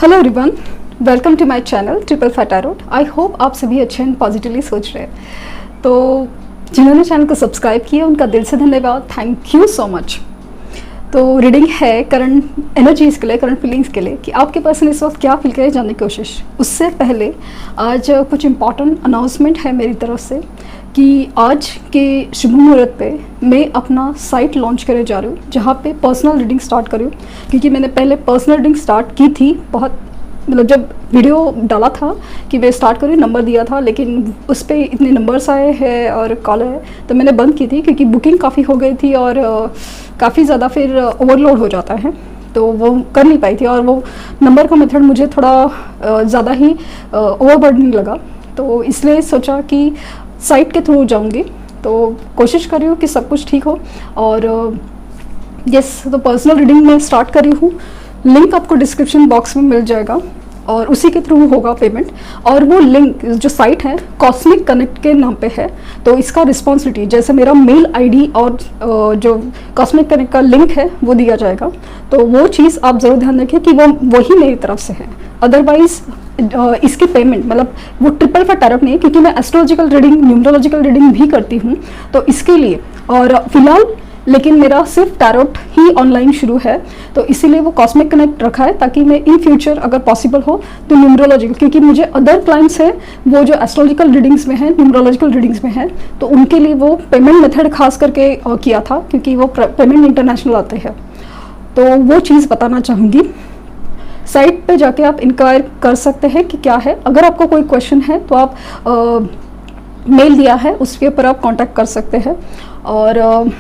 Hello everyone, welcome to my channel triple fat tarot. I hope आप सभी अच्छे and positively सोच रहे हैं। तो जिन्होंने चैनल को सब्सक्राइब किया उनका दिल से धन्यवाद, थैंक यू सो मच। तो रीडिंग है करंट एनर्जीज़ के लिए, करंट फीलिंग्स के लिए कि आपके पर्सन इस वक्त क्या फील करे जानने की कोशिश। उससे पहले आज कुछ इम्पॉर्टेंट अनाउंसमेंट है मेरी तरफ से कि आज के शुभ मुहूर्त पे मैं अपना साइट लॉन्च करने जा रही हूँ जहाँ पे पर्सनल रीडिंग स्टार्ट करूँ, क्योंकि मैंने पहले पर्सनल रीडिंग स्टार्ट की थी। बहुत मतलब जब वीडियो डाला था कि मैं स्टार्ट करूँ, नंबर दिया था, लेकिन उस पर इतने नंबर्स आए हैं और कॉल है तो मैंने बंद की थी क्योंकि बुकिंग काफ़ी हो गई थी और काफ़ी ज़्यादा फिर ओवरलोड हो जाता है, तो वो कर नहीं पाई थी। और वो नंबर का मेथड मुझे थोड़ा ज़्यादा ही ओवरबर्डनिंग लगा, तो इसलिए सोचा कि साइट के थ्रू जाऊंगी। तो कोशिश कर रही हूँ कि सब कुछ ठीक हो। और यस, तो पर्सनल रीडिंग में स्टार्ट कर रही हूँ। लिंक आपको डिस्क्रिप्शन बॉक्स में मिल जाएगा और उसी के थ्रू होगा पेमेंट। और वो लिंक जो साइट है कॉस्मिक कनेक्ट के नाम पे है, तो इसका रिस्पॉन्सिबिलिटी जैसे मेरा मेल आईडी और जो कॉस्मिक कनेक्ट का लिंक है वो दिया जाएगा। तो वो चीज़ आप ज़रूर ध्यान रखें कि वो वही मेरी तरफ से है। अदरवाइज़ इसकी पेमेंट मतलब वो ट्रिपल फैट टैरोट नहीं है, क्योंकि मैं एस्ट्रोलॉजिकल रीडिंग, न्यूमरोलॉजिकल रीडिंग भी करती हूँ, तो इसके लिए। और फिलहाल लेकिन मेरा सिर्फ टैरोट ही ऑनलाइन शुरू है, तो इसीलिए वो कॉस्मिक कनेक्ट रखा है ताकि मैं इन फ्यूचर अगर पॉसिबल हो तो न्यूमरोलॉजिकल, क्योंकि मुझे अदर क्लाइंट्स हैं वो जो एस्ट्रोलॉजिकल रीडिंग्स में है, न्यूमरोलॉजिकल रीडिंग्स में है, तो उनके लिए वो पेमेंट मेथड खास करके किया था क्योंकि वो पेमेंट इंटरनेशनल आते हैं। तो वो चीज़ बताना चाहूँगी। साइट पे जाके आप इंक्वायर कर सकते हैं कि क्या है। अगर आपको कोई क्वेश्चन है तो आप मेल दिया है उसके ऊपर आप कांटेक्ट कर सकते हैं। और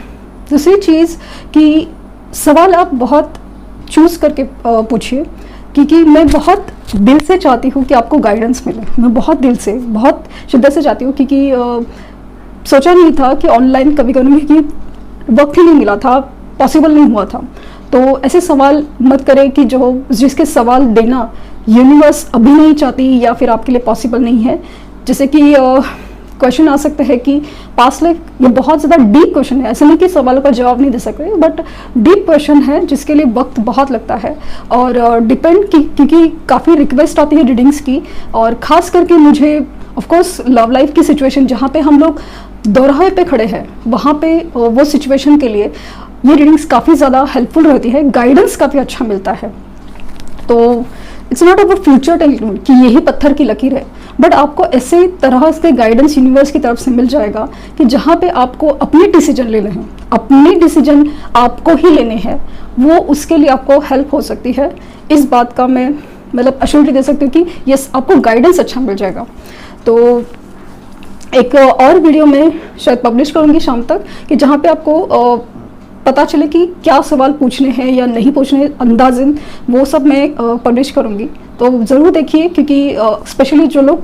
दूसरी चीज़ कि सवाल आप बहुत चूज़ करके पूछिए, क्योंकि मैं बहुत दिल से चाहती हूँ कि आपको गाइडेंस मिले। मैं बहुत दिल से, बहुत शिद्दत से चाहती हूँ, क्योंकि सोचा नहीं था कि ऑनलाइन कभी करूँगी, क्योंकि वक्त ही नहीं मिला था, पॉसिबल नहीं हुआ था। तो ऐसे सवाल मत करें कि जिसके सवाल देना यूनिवर्स अभी नहीं चाहती या फिर आपके लिए पॉसिबल नहीं है। जैसे कि क्वेश्चन आ सकता है कि पास्ट लाइफ, ये बहुत ज़्यादा डीप क्वेश्चन है, ऐसे नहीं कि सवालों का जवाब नहीं दे सकते, बट डीप क्वेश्चन है जिसके लिए वक्त बहुत लगता है। और डिपेंड क्योंकि काफ़ी रिक्वेस्ट आती है रीडिंग्स की, और ख़ास करके मुझे ऑफकोर्स लव लाइफ की सिचुएशन जहाँ पे हम लोग दोराहे पे खड़े हैं, वहाँ पे वो सिचुएशन के लिए ये रीडिंग्स काफ़ी ज़्यादा हेल्पफुल रहती है, गाइडेंस काफ़ी अच्छा मिलता है। तो it's not about future telling कि यही पत्थर की लकीर है, बट आपको ऐसे तरह से गाइडेंस यूनिवर्स की तरफ से मिल जाएगा कि जहाँ पे आपको अपने डिसीजन लेने हैं, अपने डिसीजन आपको ही लेने हैं, वो उसके लिए आपको हेल्प हो सकती है। इस बात का मैं मतलब अश्योरिटी दे सकती हूँ कि यस, आपको गाइडेंस अच्छा मिल जाएगा। तो एक और वीडियो में शायद पब्लिश करूँगी शाम तक, कि जहाँ पे आपको पता चले कि क्या सवाल पूछने हैं या नहीं पूछने, अंदाज़न वो सब मैं पब्लिश करूँगी। तो ज़रूर देखिए, क्योंकि स्पेशली जो लोग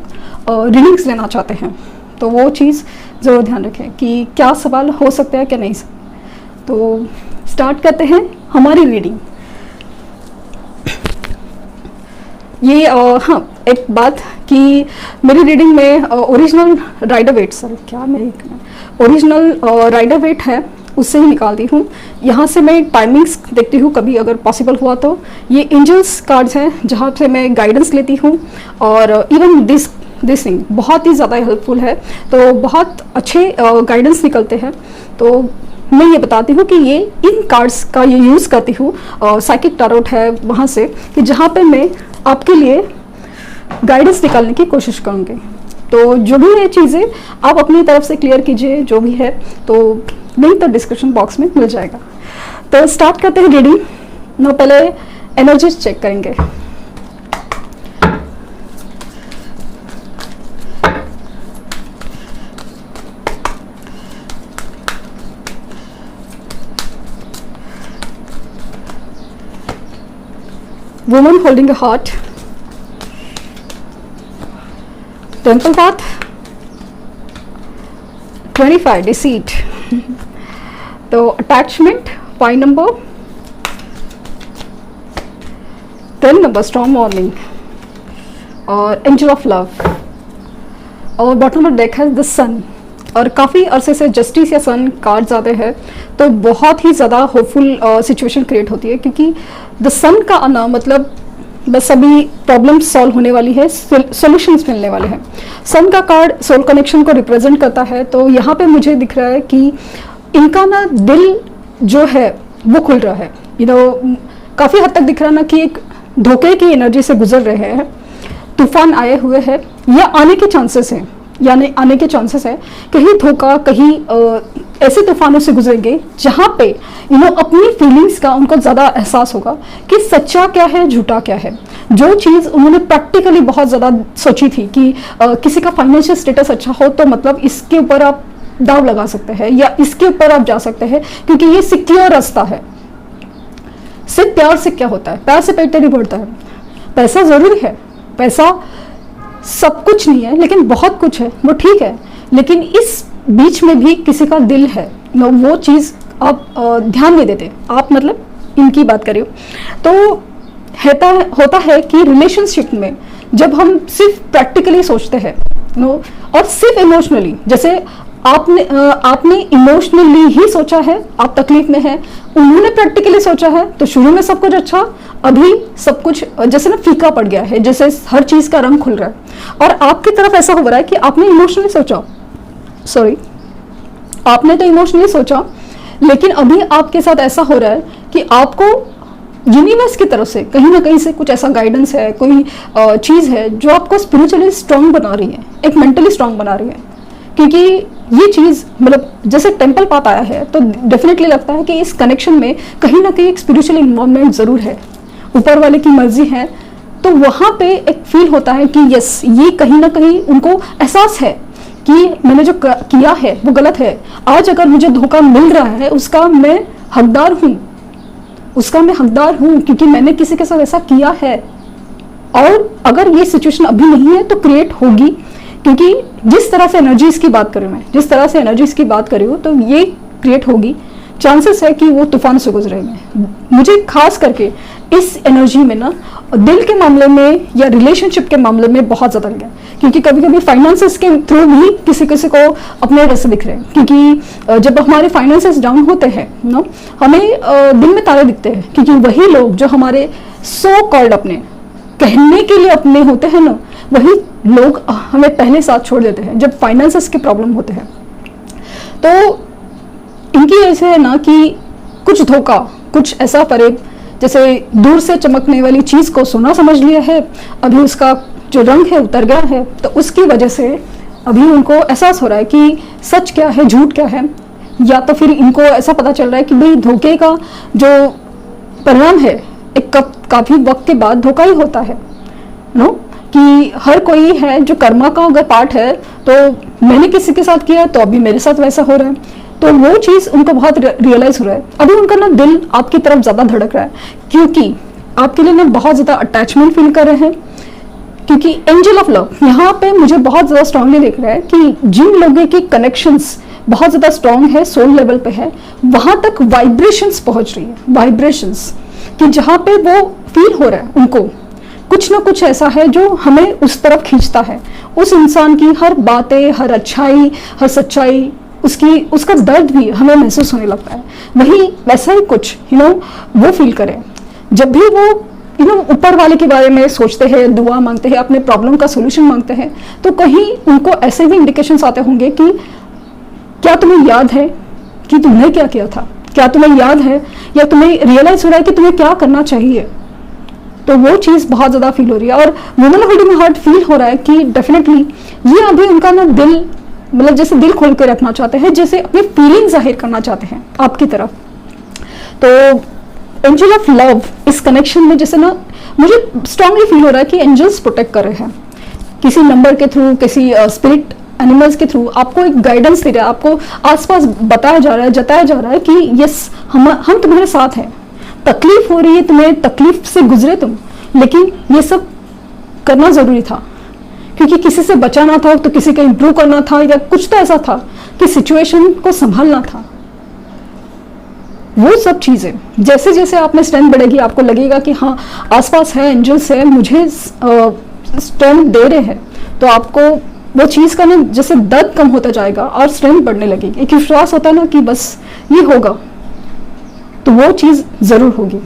रीडिंग्स लेना चाहते हैं तो वो चीज़ ज़रूर ध्यान रखें कि क्या सवाल हो सकता है क्या नहीं। तो स्टार्ट करते हैं हमारी रीडिंग। ये हाँ, एक बात कि मेरी रीडिंग में ओरिजिनल राइडर वेट, सर क्या मैं ओरिजिनल राइडर वेट है उससे ही निकालती हूँ। यहाँ से मैं टाइमिंग्स देखती हूँ, कभी अगर पॉसिबल हुआ तो। ये एंजल्स कार्ड्स हैं जहाँ से मैं गाइडेंस लेती हूँ, और इवन दिस थिंग बहुत ही ज़्यादा हेल्पफुल है, तो बहुत अच्छे गाइडेंस निकलते हैं। तो मैं ये बताती हूँ कि ये इन कार्ड्स का ये यूज़ करती हूँ, साइकिक टैरोट है वहाँ से, कि जहाँ पे मैं आपके लिए गाइडेंस निकालने की कोशिश करूँगी। तो जो भी है चीज़ें आप अपनी तरफ से क्लियर कीजिए, जो भी है तो लिंक तो डिस्क्रिप्शन बॉक्स में मिल जाएगा। तो स्टार्ट करते हैं रीडिंग। ना पहले एनर्जीज चेक करेंगे। Woman holding a heart, temple path, 25 deceit, तो attachment 5 number, 10 number strong warning, और एंजल ऑफ लव, और बॉटम ऑफ डेक है द सन। और काफ़ी अरसे से जस्टिस या सन कार्ड्स आते हैं, तो बहुत ही ज़्यादा होपफुल सिचुएशन क्रिएट होती है, क्योंकि द सन का आना मतलब बस सभी प्रॉब्लम सॉल्व होने वाली है, सॉल्यूशंस मिलने वाले हैं। सन का कार्ड सोल कनेक्शन को रिप्रेजेंट करता है, तो यहाँ पे मुझे दिख रहा है कि इनका ना दिल जो है वो खुल रहा है। काफ़ी हद तक दिख रहा है ना कि एक धोखे की एनर्जी से गुजर रहे हैं, तूफान आए हुए हैं या आने के चांसेस हैं, यानी आने के चांसेस है, कहीं धोखा, कहीं ऐसे तूफानों से गुजरेंगे जहाँ पे अपनी फीलिंग्स का उनको ज़्यादा एहसास होगा कि सच्चा क्या है, झूठा क्या है। जो चीज़ उन्होंने प्रैक्टिकली बहुत ज़्यादा सोची थी कि किसी का फाइनेंशियल स्टेटस अच्छा हो तो मतलब इसके ऊपर आप दाव लगा सकते हैं या इसके ऊपर आप जा सकते हैं क्योंकि ये सिक्योर रास्ता है। सिर्फ प्यार से क्या होता है, प्यार से पेट नहीं भरता है। पैसा ज़रूरी है, पैसा सब कुछ नहीं है लेकिन बहुत कुछ है, वो ठीक है, लेकिन इस बीच में भी किसी का दिल है, वो चीज़ आप ध्यान नहीं देते। आप मतलब इनकी बात करिए तो होता है कि रिलेशनशिप में जब हम सिर्फ प्रैक्टिकली सोचते हैं और सिर्फ इमोशनली, जैसे आपने इमोशनली ही सोचा है, आप तकलीफ में हैं, उन्होंने प्रैक्टिकली सोचा है, तो शुरू में सब कुछ अच्छा, अभी सब कुछ जैसे ना फीका पड़ गया है, जैसे हर चीज का रंग खुल रहा है। और आपकी तरफ ऐसा हो रहा है कि आपने इमोशनली सोचा, आपने तो इमोशनली सोचा, लेकिन अभी आपके साथ ऐसा हो रहा है कि आपको यूनिवर्स की तरफ से कहीं ना कहीं से कुछ ऐसा गाइडेंस है, कोई चीज है जो आपको स्पिरिचुअली स्ट्रांग बना रही है, एक मेंटली स्ट्रांग बना रही है। क्योंकि ये चीज़ मतलब जैसे टेम्पल पाथ आया है तो डेफिनेटली लगता है कि इस कनेक्शन में कहीं ना कहीं एक स्पिरिचुअल इन्वॉल्वमेंट ज़रूर है, ऊपर वाले की मर्जी है। तो वहाँ पे एक फील होता है कि यस, ये कहीं ना कहीं उनको एहसास है कि मैंने जो किया है वो गलत है। आज अगर मुझे धोखा मिल रहा है उसका मैं हकदार हूँ, क्योंकि मैंने किसी के साथ ऐसा किया है। और अगर ये सिचुएशन अभी नहीं है तो क्रिएट होगी, क्योंकि जिस तरह से एनर्जीज की बात करी हूँ तो ये क्रिएट होगी। चांसेस है कि वो तूफान से गुजरेंगे। मुझे खास करके इस एनर्जी में ना दिल के मामले में या रिलेशनशिप के मामले में बहुत ज़्यादा लगा, क्योंकि कभी कभी फाइनेंसेस के थ्रू भी किसी को अपने रास्ते दिख रहे हैं। क्योंकि जब हमारे फाइनेंसेस डाउन होते हैं ना, हमें दिन में तारे दिखते हैं, क्योंकि वही लोग जो हमारे सो कॉल्ड अपने कहने के लिए अपने होते हैं ना, वही लोग हमें पहले साथ छोड़ देते हैं जब फाइनेंसेस के प्रॉब्लम होते हैं। तो इनकी ऐसे है ना कि कुछ धोखा, कुछ ऐसा फरेब, जैसे दूर से चमकने वाली चीज को सोना समझ लिया है, अभी उसका जो रंग है उतर गया है, तो उसकी वजह से अभी उनको एहसास हो रहा है कि सच क्या है, झूठ क्या है। या तो फिर इनको ऐसा पता चल रहा है कि भाई धोखे का जो परिणाम है एक काफी वक्त के बाद धोखा ही होता है कि हर कोई है जो कर्मा का अगर पार्ट है, तो मैंने किसी के साथ किया तो अभी मेरे साथ वैसा हो रहा है। तो वो चीज़ उनको बहुत रियलाइज हो रहा है। अभी उनका ना दिल आपकी तरफ ज़्यादा धड़क रहा है, क्योंकि आपके लिए ना बहुत ज़्यादा अटैचमेंट फील कर रहे हैं। क्योंकि एंजल ऑफ लव यहाँ पे मुझे बहुत ज़्यादा स्ट्रांगली दिख रहा है कि जिन लोगों की कनेक्शंस बहुत ज़्यादा स्ट्रांग है, सोल लेवल पे है, वहाँ तक वाइब्रेशंस पहुँच रही है, वाइब्रेशंस कि जहाँ पे वो फील हो रहा है उनको कुछ ना कुछ ऐसा है जो हमें उस तरफ खींचता है। उस इंसान की हर बातें, हर अच्छाई, हर सच्चाई, उसका दर्द भी हमें महसूस होने लगता है। वही वैसा ही कुछ वो फील करें जब भी वो ऊपर वाले के बारे में सोचते हैं, दुआ मांगते हैं, अपने प्रॉब्लम का सोल्यूशन मांगते हैं, तो कहीं उनको ऐसे भी इंडिकेशंस आते होंगे कि क्या तुम्हें याद है कि तुमने क्या किया था, क्या तुम्हें याद है, या तुम्हें रियलाइज हो रहा है कि तुम्हें क्या करना चाहिए। तो वो चीज़ बहुत ज़्यादा फील हो रही है। और वुमन होल्डिंग हार्ट फील हो रहा है कि डेफिनेटली ये अभी उनका ना दिल, मतलब जैसे दिल खोल कर रखना चाहते हैं, जैसे अपनी फीलिंग जाहिर करना चाहते हैं आपकी तरफ। तो एंजल ऑफ लव इस कनेक्शन में जैसे ना मुझे स्ट्रांगली फील हो रहा है कि एंजल्स प्रोटेक्ट कर रहे हैं, किसी नंबर के थ्रू, किसी स्पिरिट एनिमल्स के थ्रू आपको एक गाइडेंस दे रहा है, आपको आसपास बताया जा रहा है, जताया जा रहा है कि यस हम तुम्हारे साथ हैं। तकलीफ हो रही है तुम्हें, तकलीफ से गुजरे तुम, लेकिन ये सब करना जरूरी था, क्योंकि किसी से बचाना था तो किसी का इंप्रूव करना था, या कुछ तो ऐसा था कि सिचुएशन को संभालना था। वो सब चीजें जैसे जैसे आप में स्ट्रेंथ बढ़ेगी, आपको लगेगा कि हाँ आसपास है, एंजल्स है, मुझे स्ट्रेंथ दे रहे हैं, तो आपको वो चीज का ना जैसे दर्द कम होता जाएगा और स्ट्रेंथ बढ़ने लगेगी। एक विश्वास होता है ना कि बस ये होगा, तो वो चीज जरूर होगी।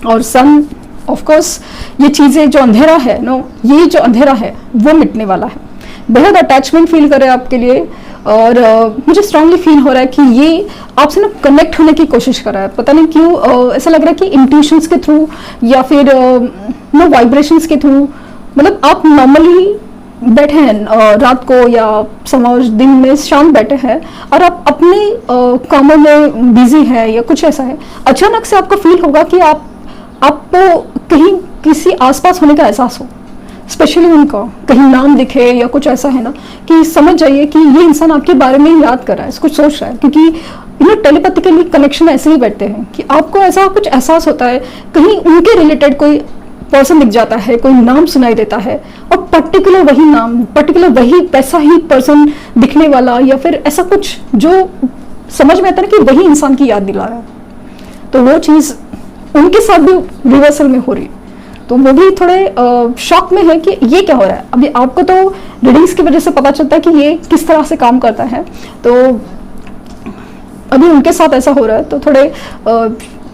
और सन ऑफ कोर्स ये चीज़ें जो अंधेरा है नो, ये जो अंधेरा है वो मिटने वाला है। बेहद अटैचमेंट फील करे आपके लिए, और मुझे स्ट्रांगली फील हो रहा है कि ये आपसे ना कनेक्ट होने की कोशिश कर रहा है। पता नहीं क्यों ऐसा लग रहा है कि इंट्यूशंस के थ्रू या फिर नो वाइब्रेशंस के थ्रू, मतलब आप नॉर्मली बैठे हैं रात को या समझ दिन में शाम बैठे हैं और आप अपने कामों में बिजी है या कुछ ऐसा है, अचानक से आपको फील होगा कि आपको कहीं किसी आसपास होने का एहसास हो, स्पेशली उनका कहीं नाम दिखे या कुछ ऐसा है ना कि समझ जाइए कि ये इंसान आपके बारे में ही याद कर रहा है, कुछ सोच रहा है। क्योंकि टेलीपैथिकली कनेक्शन ऐसे ही बैठते हैं कि आपको ऐसा कुछ एहसास होता है, कहीं उनके रिलेटेड कोई पर्सन दिख जाता है, कोई नाम सुनाई देता है और पर्टिकुलर वही नाम, पर्टिकुलर वही वैसा ही पर्सन दिखने वाला या फिर ऐसा कुछ जो समझ में आता है कि वही इंसान की याद दिला रहा है। तो वो चीज़ उनके साथ भी रिवर्सल में हो रही है। तो वो भी थोड़े शॉक में है कि ये क्या हो रहा है। अभी आपको तो रीडिंग्स की वजह से पता चलता है कि ये किस तरह से काम करता है, तो अभी उनके साथ ऐसा हो रहा है तो थोड़े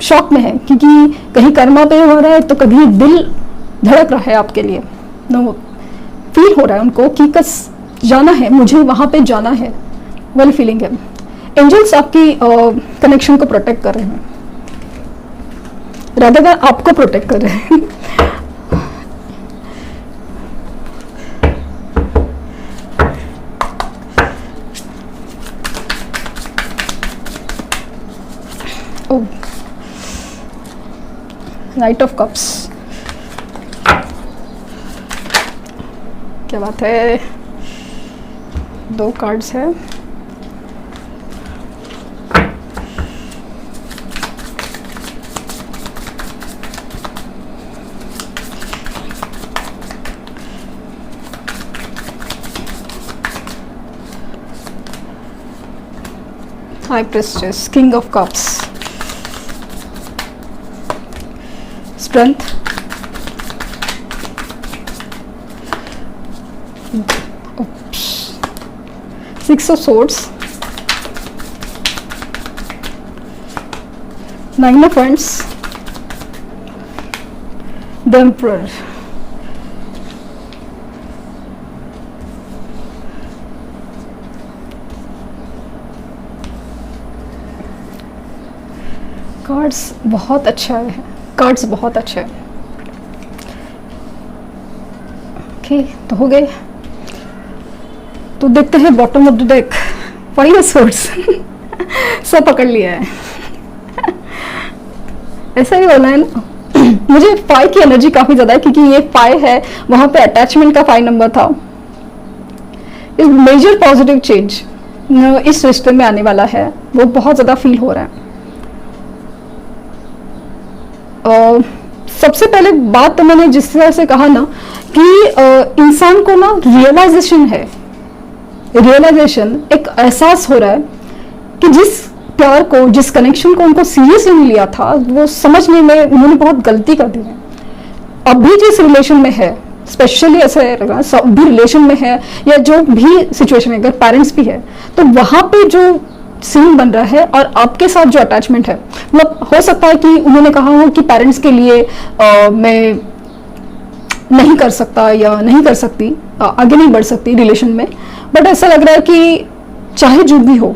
शॉक में है, क्योंकि कहीं कर्मा पे हो रहा है तो कभी दिल धड़क रहा है आपके लिए। नो फील हो रहा है उनको कि कस जाना है, मुझे वहाँ पे जाना है, वाली फीलिंग है। एंजल्स आपकी कनेक्शन को प्रोटेक्ट कर रहे हैं, राधा आपको प्रोटेक्ट कर रहे हैं। नाइट ऑफ कप्स, क्या बात है, 2 कार्ड्स है। High प्रेस्टेस, king of cups, strength, six of swords, 9 of wands, the emperor. Cards बहुत अच्छा है, कार्ड्स बहुत अच्छे हैं। ओके, तो हो गए। तो देखते हैं bottom of the deck, 5 of swords. सब पकड़ लिया है। ऐसा ही होना है ना। मुझे 5 की एनर्जी काफी ज्यादा है, क्योंकि ये 5 है, वहां पे अटैचमेंट का 5 नंबर था। इस मेजर पॉजिटिव चेंज इस रिश्ते में आने वाला है, वो बहुत ज्यादा फील हो रहा है। सबसे पहले बात तो मैंने जिस तरह से कहा ना कि इंसान को ना रियलाइजेशन है, रियलाइजेशन एक एहसास हो रहा है कि जिस प्यार को, जिस कनेक्शन को उनको सीरियसली नहीं लिया था, वो समझने में उन्होंने बहुत गलती कर दी है। अभी जिस रिलेशन में है, स्पेशली ऐसे भी रिलेशन में है या जो भी सिचुएशन है, अगर पेरेंट्स भी है, तो वहां पे जो सीन बन रहा है और आपके साथ जो अटैचमेंट है, मतलब हो सकता है कि उन्होंने कहा हो कि पेरेंट्स के लिए मैं नहीं कर सकता या नहीं कर सकती, आगे नहीं बढ़ सकती रिलेशन में, बट ऐसा लग रहा है कि चाहे जो भी हो,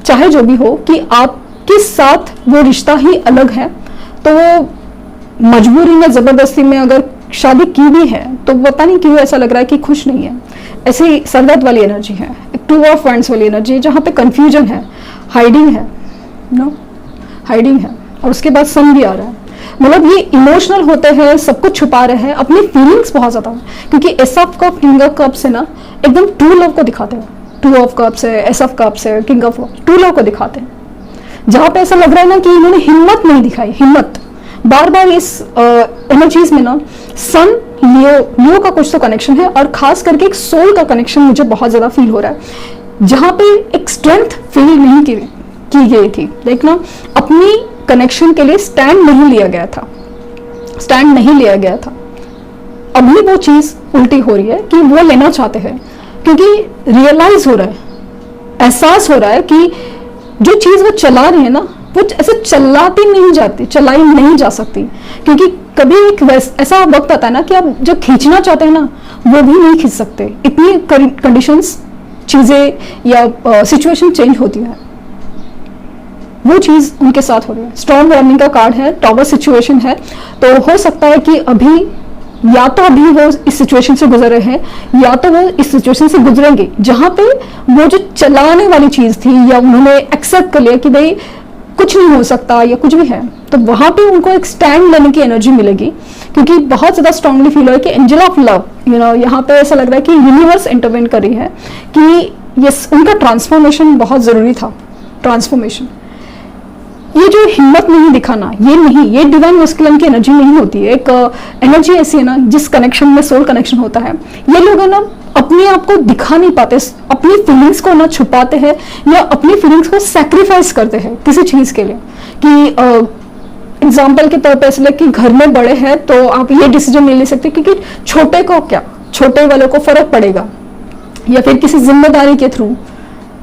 चाहे जो भी हो, कि आपके साथ वो रिश्ता ही अलग है, तो वो मजबूरी में, जबरदस्ती में अगर शादी की भी है तो पता नहीं क्यों ऐसा लग रहा है कि खुश नहीं है। ऐसी सरदर्द वाली एनर्जी है, 2 ऑफ wands वाली एनर्जी, जहाँ पे कंफ्यूजन है, हाइडिंग है, हाइडिंग है, और उसके बाद सन भी आ रहा है। मतलब ये इमोशनल होते हैं, सब कुछ छुपा रहे हैं, अपनी फीलिंग्स बहुत ज्यादा, क्योंकि S of cup, king of cups है ना, एकदम ट्रू लव को दिखाते हैं। 2 ऑफ कप्स है, एस ऑफ कप्स है, किंग ऑफ ट्रू लव को दिखाते हैं, जहाँ पे ऐसा लग रहा है ना कि इन्होंने हिम्मत नहीं दिखाई, हिम्मत। बार बार इस एनर्जीज में ना सन लियो का कुछ तो कनेक्शन है, और खास करके एक सोल का कनेक्शन मुझे बहुत ज्यादा फील हो रहा है, जहाँ पे एक स्ट्रेंथ फील नहीं की गई थी। देखना, अपनी कनेक्शन के लिए स्टैंड नहीं लिया गया था, स्टैंड नहीं लिया गया था। अभी वो चीज उल्टी हो रही है कि वो लेना चाहते हैं, क्योंकि रियलाइज हो रहा है, एहसास हो रहा है कि जो चीज वो चला रहे हैं ना, वो ऐसे चलाई नहीं जा सकती, क्योंकि कभी एक ऐसा वक्त आता है ना कि आप जो खींचना चाहते हैं ना वो भी नहीं खींच सकते, इतनी कंडीशंस, चीजें या सिचुएशन चेंज होती है। वो चीज उनके साथ हो रही है। स्टॉर्म वार्निंग का कार्ड है, टॉवर सिचुएशन है, तो हो सकता है कि अभी या तो अभी वो इस सिचुएशन से गुजर रहे हैं या तो वो इस सिचुएशन से गुजरेंगे जहां पे वो जो चलाने वाली चीज थी या उन्होंने एक्सेप्ट कर लिया कि भाई कुछ नहीं हो सकता या कुछ भी है, तो वहां पे उनको एक स्टैंड लेने की एनर्जी मिलेगी, क्योंकि बहुत ज्यादा स्ट्रांगली फील हो है कि एंजल ऑफ लव, यहाँ पे ऐसा लग रहा है कि यूनिवर्स इंटरवेन कर रही है कि यस, उनका ट्रांसफॉर्मेशन बहुत जरूरी था। ट्रांसफॉर्मेशन, ये जो हिम्मत नहीं दिखाना, ये नहीं, ये डिवाइन मस्कुलिन की एनर्जी नहीं होती है। एक एनर्जी ऐसी है ना जिस कनेक्शन में सोल कनेक्शन होता है, ये लोग है ना अपने आप को दिखा नहीं पाते, अपनी फीलिंग्स को ना छुपाते हैं या अपनी फीलिंग्स को सैक्रिफाइस करते हैं किसी चीज के लिए। कि एग्जाम्पल के तौर पर इसलिए कि घर में बड़े हैं तो आप ये डिसीजन नहीं ले सकते क्योंकि छोटे को क्या, छोटे वालों को फर्क पड़ेगा, या फिर किसी जिम्मेदारी के थ्रू,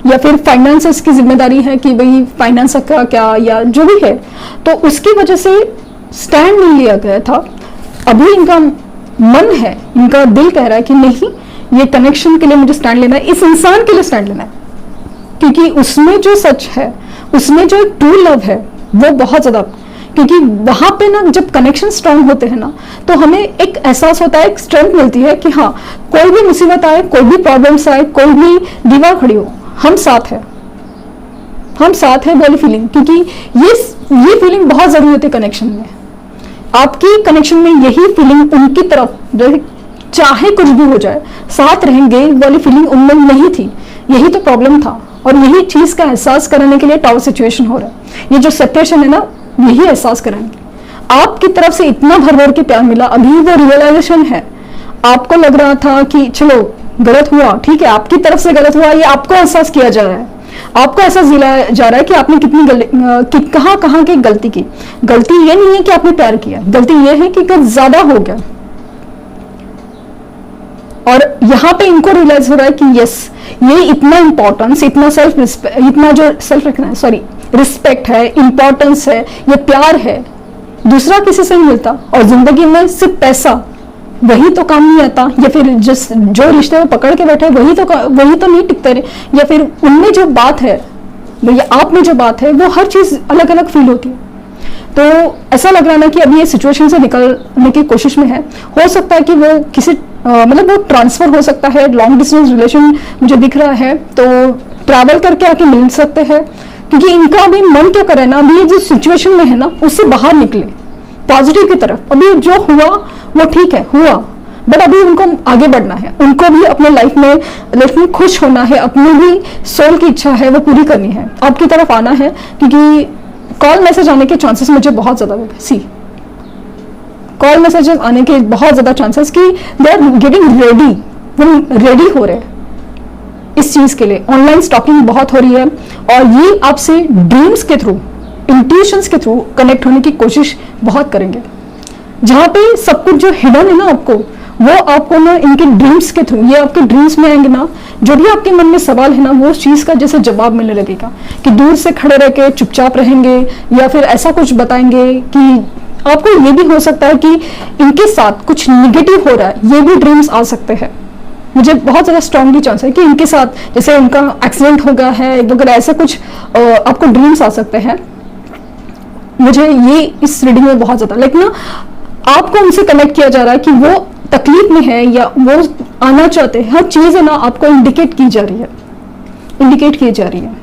या फिर फाइनेंसेस की जिम्मेदारी है कि भाई फाइनेंस का क्या या जो भी है, तो उसकी वजह से स्टैंड नहीं लिया गया था। अभी इनका मन है, इनका दिल कह रहा है कि नहीं, ये कनेक्शन के लिए मुझे स्टैंड लेना है, इस इंसान के लिए स्टैंड लेना है, क्योंकि उसमें जो सच है, उसमें जो ट्रू लव है वो बहुत ज्यादा, क्योंकि वहां पे ना जब कनेक्शन स्ट्रांग होते हैं ना तो हमें एक एहसास होता है, एक स्ट्रेंथ मिलती है कि हाँ, कोई भी मुसीबत आए, कोई भी प्रॉब्लम्स आए, कोई भी दीवार खड़ी हो, हम साथ हैं, हम साथ हैं वाली फीलिंग, क्योंकि ये फीलिंग बहुत जरूरी होती है कनेक्शन में। आपकी कनेक्शन में यही फीलिंग उनकी तरफ, चाहे कुछ भी हो जाए साथ रहेंगे वाली फीलिंग उनमें नहीं थी। यही तो प्रॉब्लम था, और यही चीज का एहसास कराने के लिए टावर सिचुएशन हो रहा है। ये जो सेपरेशन है ना, यही एहसास कराएंगे। आपकी तरफ से इतना भर भर के प्यार मिला, अभी वो रियलाइजेशन है। आपको लग रहा था कि चलो गलत हुआ, ठीक है, आपकी तरफ से गलत हुआ, ये आपको एहसास किया जा रहा है, आपको एहसास दिलाया जा रहा है कि आपने कितनी कहां की गलती की। गलती ये नहीं है कि आपने प्यार किया, गलती ये है कि कुछ ज्यादा हो गया। और यहाँ पे इनको रियलाइज हो रहा है कि यस, ये इतना इंपॉर्टेंस, इतना इतना जो सेल्फ रखना है, सॉरी, रिस्पेक्ट है, इंपॉर्टेंस है, ये प्यार है, दूसरा किसी से नहीं मिलता। और जिंदगी में सिर्फ पैसा वही तो काम नहीं आता, या फिर जो रिश्ते में पकड़ के बैठे वही तो नहीं टिकते रहे, या फिर उनमें जो बात है, या आप में जो बात है, वो हर चीज अलग अलग फील होती है। तो ऐसा लग रहा है ना कि अभी ये सिचुएशन से निकलने की कोशिश में है। हो सकता है कि वो किसी मतलब वो ट्रांसफर हो सकता है, लॉन्ग डिस्टेंस रिलेशन मुझे दिख रहा है, तो ट्रैवल करके आके मिल सकते हैं, क्योंकि इनका अभी मन क्या करे ना, अभी जो सिचुएशन में है ना उससे बाहर निकले, पॉजिटिव की तरफ। अभी जो हुआ वो ठीक है, हुआ, बट अभी उनको आगे बढ़ना है, उनको भी अपने लाइफ में खुश होना है, अपनी भी सोल की इच्छा है वो पूरी करनी है, आपकी तरफ आना है। क्योंकि कॉल मैसेज आने के चांसेस मुझे बहुत ज्यादा कॉल मैसेजेस आने के बहुत ज्यादा चांसेस कि दे आर गेटिंग रेडी, वो रेडी हो रहे हैं इस चीज के लिए। ऑनलाइन स्टॉकिंग बहुत हो रही है, और ये आपसे ड्रीम्स के थ्रू, इंट्यूशंस के थ्रू कनेक्ट होने की कोशिश बहुत करेंगे, जहां पे सब कुछ जो हिडन है ना आपको, वो आपको ना इनके ड्रीम्स के थ्रू, ये आपके ड्रीम्स में आएंगे ना, जो भी आपके मन में सवाल है ना, वो उस चीज का जैसे जवाब मिलने लगेगा। कि दूर से खड़े रह के चुपचाप रहेंगे, या फिर ऐसा कुछ बताएंगे कि आपको ये भी हो सकता है कि इनके साथ कुछ निगेटिव हो रहा है, ये भी ड्रीम्स आ सकते हैं। मुझे बहुत ज्यादा स्ट्रांगली चांस है कि इनके साथ जैसे उनका एक्सीडेंट हो गया है वगैरह, ऐसा कुछ आपको ड्रीम्स आ सकते हैं। मुझे ये इस रीडिंग में बहुत ज्यादा, लेकिन ना आपको उनसे कनेक्ट किया जा रहा है कि वो तकलीफ में है या वो आना चाहते हैं, हर चीज है ना आपको इंडिकेट की जा रही है, इंडिकेट की जा रही है।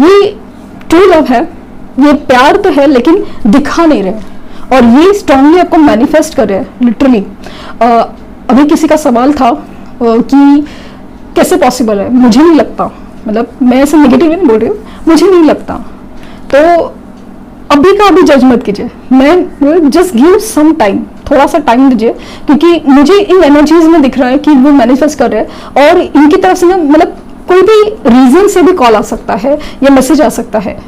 ये ट्रू लव है, ये प्यार तो है, लेकिन दिखा नहीं रहे, और ये स्ट्रांगली आपको मैनिफेस्ट कर रहे हैं लिटरली। अभी किसी का सवाल था कि कैसे पॉसिबल है, मुझे नहीं लगता, मतलब मैं ऐसे नेगेटिव नहीं बोल रही हूँ, मुझे नहीं लगता, तो अभी का अभी जज मत कीजिए, मैं जस्ट गिव सम टाइम, थोड़ा सा टाइम दीजिए, क्योंकि मुझे इन एनर्जीज में दिख रहा है कि वो मैनिफेस्ट कर रहे हैं, और इनकी तरफ से ना मतलब कोई भी रीजन से भी कॉल आ सकता है या मैसेज आ सकता है।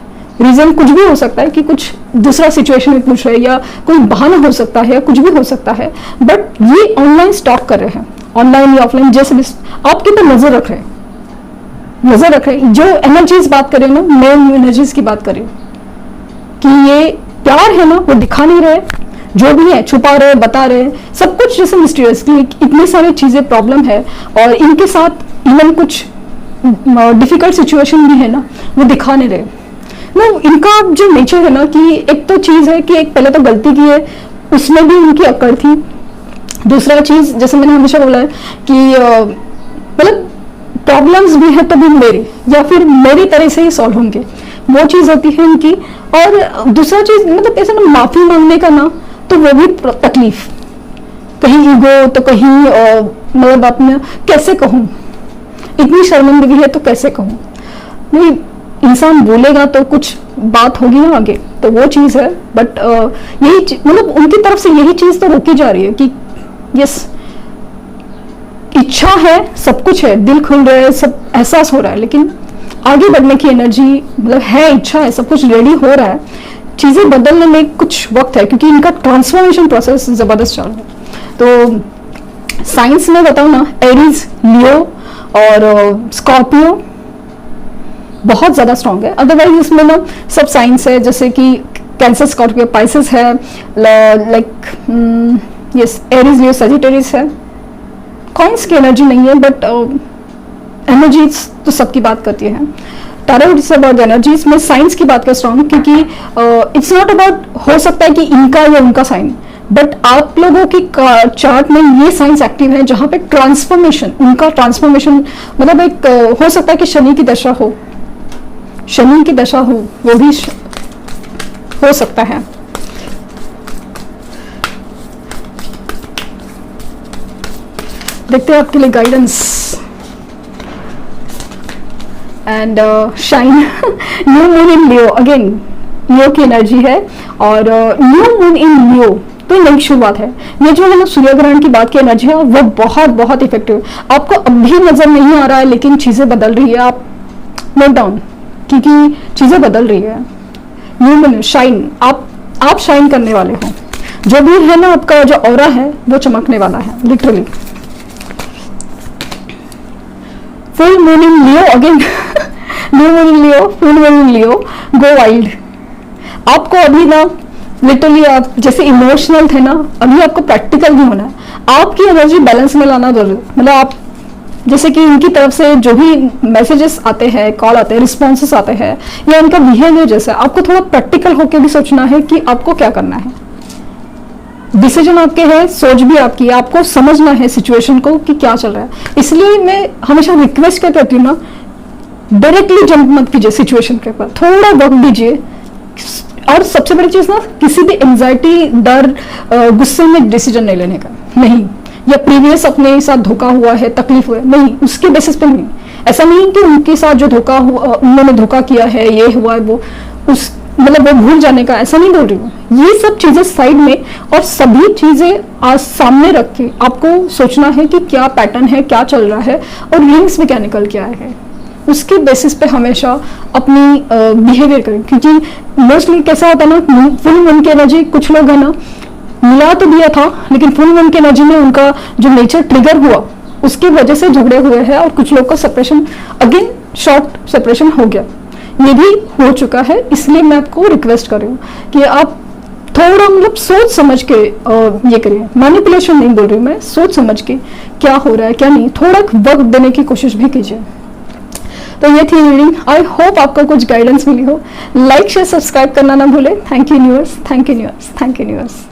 रीजन कुछ भी हो सकता है कि कुछ दूसरा सिचुएशन में पूछ रहे हैं, या कोई बहाना हो सकता है, या कुछ भी हो सकता है, बट ये ऑनलाइन स्टॉक कर रहे हैं, ऑनलाइन या ऑफलाइन, जैसे भी आपके ऊपर नजर रख रहे हैं, नजर रख रहे हैं। जो एनर्जीज बात करें ना, मैं एनर्जीज की बात करें कि ये प्यार है ना, वो दिखा नहीं रहे, जो भी है छुपा रहे, बता रहे, सब कुछ जैसे मिस्टीरियसली, इतनी सारी चीजें प्रॉब्लम है और इनके साथ इवन कुछ डिफिकल्ट सिचुएशन भी है ना, वो दिखा नहीं रहे ना। इनका जो नेचर है ना कि एक तो चीज है कि एक पहले तो गलती की है, उसमें भी उनकी अकड़ थी। दूसरा चीज जैसे मैंने हमेशा बोला है कि मतलब प्रॉब्लम्स भी है तो भी मेरी या फिर मेरी तरह से ही सॉल्व होंगे, वो चीज होती है इनकी। और दूसरा चीज मतलब ऐसा ना, माफी मांगने का ना, तो वो भी तकलीफ, कहीं ईगो तो कहीं मतलब आपने कैसे कहूँ, इतनी शर्मिंदगी है तो कैसे कहूँ, नहीं इंसान बोलेगा तो कुछ बात होगी ना आगे, तो वो चीज है। बट यही मतलब उनकी तरफ से यही चीज तो रोकी जा रही है कि यस इच्छा है, सब कुछ है, दिल खुल रहा है, सब एहसास हो रहा है, लेकिन आगे बढ़ने की एनर्जी मतलब है, इच्छा है, सब कुछ रेडी हो रहा है, चीजें बदलने में कुछ वक्त है क्योंकि इनका ट्रांसफॉर्मेशन प्रोसेस जबरदस्त चल रहा है। तो साइंस में बताओ ना, एरीज, लियो और स्कॉर्पियो बहुत ज्यादा स्ट्रांग है। अदरवाइज इसमें ना सब साइंस है, जैसे कि कैंसर, स्कॉर्पियो, पाइसेस है, लाइक यस एरीज, लियो, सजिटेरियस है। कॉइन्स की एनर्जी नहीं है, बट एनर्जीज तो सबकी बात करती है। टैरो इट्स अबाउट एनर्जीज में साइंस की बात कर स्ट्रॉन्ग, क्योंकि इट्स नॉट अबाउट हो सकता है कि इनका या उनका साइन, बट आप लोगों की चार्ट में ये साइंस एक्टिव है जहां पे ट्रांसफॉर्मेशन, उनका ट्रांसफॉर्मेशन मतलब एक हो सकता है कि शनि की दशा हो, शनि की दशा हो, वो भी हो सकता है। देखते हैं आपके लिए guidance and shine. New moon in Leo, again Leo की एनर्जी है और न्यू मून इन लियो तो नई शुरुआत है। ये जो है ना सूर्य ग्रहण की बात की एनर्जी है वो बहुत बहुत इफेक्टिव, आपको अभी नजर नहीं आ रहा है लेकिन चीजें बदल रही है, आप नोट डाउन, क्योंकि चीजें बदल रही है। न्यू मून शाइन, आप शाइन करने वाले हो, जो भी है ना आपका जो ऑरा है वो चमकने वाला है literally. Full moon in Leo, again new moon in Leo, full moon in Leo, go wild. आपको अभी ना लिटरली आप जैसे इमोशनल थे ना, अभी आपको प्रैक्टिकल भी होना है, आपकी एनर्जी बैलेंस में लाना जरूरी। मतलब आप जैसे कि इनकी तरफ से जो भी मैसेजेस आते हैं, कॉल आते हैं, रिस्पॉन्सेस आते हैं, या इनका बिहेवियर जैसा, आपको थोड़ा प्रैक्टिकल होकर भी सोचना है कि आपको क्या करना है। डिसीजन आपके हैं, सोच भी आपकी है, आपको समझना है सिचुएशन को कि क्या चल रहा है। इसलिए मैं हमेशा रिक्वेस्ट करती रहती हूँ ना, डायरेक्टली जंप मत कीजिए सिचुएशन के ऊपर, थोड़ा वक्त दीजिए। और सबसे बड़ी चीज ना, किसी भी एंजाइटी, डर, गुस्से में डिसीजन नहीं लेने का, नहीं, या प्रीवियस अपने साथ धोखा हुआ है, तकलीफ हुआ है, नहीं, उसके बेसिस पे नहीं। ऐसा नहीं कि उनके साथ जो धोखा हुआ, उन्होंने धोखा किया है, ये हुआ है, वो उस मतलब वो भूल जाने का, ऐसा नहीं बोल रही हूँ। ये सब चीजें साइड में और सभी चीजें आज सामने रख के आपको सोचना है कि क्या पैटर्न है, क्या चल रहा है और लिंक्स में क्या निकल के आए हैं, उसके बेसिस पे हमेशा अपनी बिहेवियर करें। क्योंकि मोस्टली कैसा होता है ना, फुल मून की एनर्जी कुछ लोग है ना, मिला तो दिया था लेकिन फुल मून की एनर्जी में उनका जो नेचर ट्रिगर हुआ उसकी वजह से झगड़े हुए हैं और कुछ लोग का सेपरेशन, अगेन शॉर्ट सेपरेशन हो गया, ये भी हो चुका है। इसलिए मैं आपको रिक्वेस्ट कर रही हूँ कि आप थोड़ा मतलब सोच समझ के ये करिए, मैनिपुलेशन नहीं बोल रही हूँ मैं, सोच समझ के क्या हो रहा है क्या नहीं, थोड़ा वक्त देने की कोशिश भी कीजिए। तो ये थी रीडिंग, आई होप आपको कुछ गाइडेंस मिली हो। लाइक शेयर सब्सक्राइब करना ना भूले। Thank you universe, thank you universe, thank you universe.